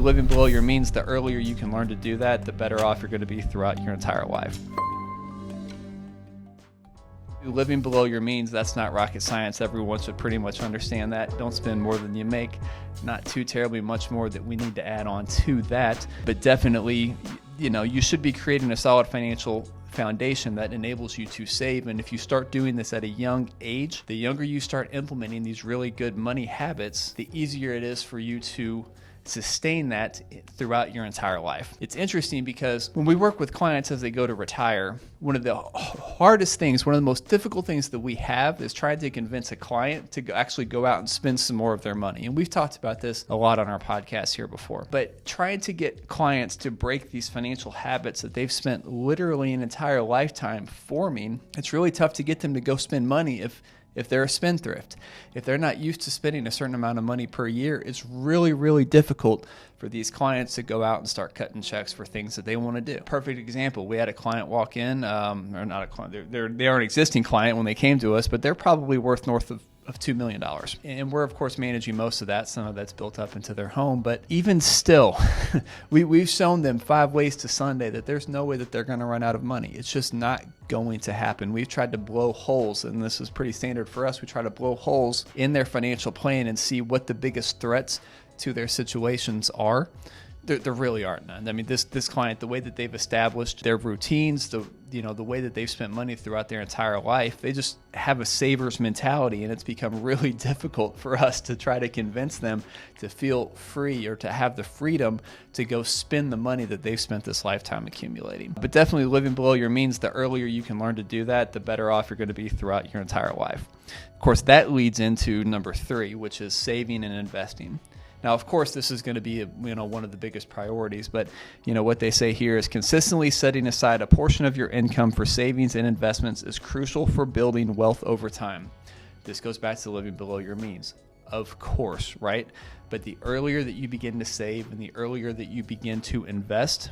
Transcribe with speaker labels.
Speaker 1: Living below your means, the earlier you can learn to do that, the better off you're going to be throughout your entire life. Living below your means, that's not rocket science. Everyone should pretty much understand that. Don't spend more than you make. Not too terribly much more that we need to add on to that. But definitely, you should be creating a solid financial foundation that enables you to save. And if you start doing this at a young age, the younger you start implementing these really good money habits, the easier it is for you to sustain that throughout your entire life. It's interesting because when we work with clients as they go to retire, one of the hardest things, one of the most difficult things that we have is trying to convince a client to actually go out and spend some more of their money. And we've talked about this a lot on our podcast here before, but trying to get clients to break these financial habits that they've spent literally an entire lifetime forming, it's really tough to get them to go spend money if they're a spendthrift. If they're not used to spending a certain amount of money per year, it's really, really difficult for these clients to go out and start cutting checks for things that they want to do. Perfect example, we had a client walk in, or not a client, they are an existing client when they came to us, but they're probably worth north of $2 million. And we're, of course, managing most of that. Some of that's built up into their home. But even still, we've shown them 5 ways to Sunday that there's no way that they're going to run out of money. It's just not going to happen. We've tried to blow holes, and this is pretty standard for us. We try to blow holes in their financial plan and see what the biggest threats to their situations are. There really aren't none. I mean, this client, the way that they've established their routines, the way that they've spent money throughout their entire life, they just have a saver's mentality, and it's become really difficult for us to try to convince them to feel free or to have the freedom to go spend the money that they've spent this lifetime accumulating. But definitely living below your means, the earlier you can learn to do that, the better off you're going to be throughout your entire life. Of course, that leads into number 3, which is saving and investing. Now, of course, this is going to be one of the biggest priorities, but what they say here is consistently setting aside a portion of your income for savings and investments is crucial for building wealth over time. This goes back to living below your means, of course, right? But the earlier that you begin to save and the earlier that you begin to invest,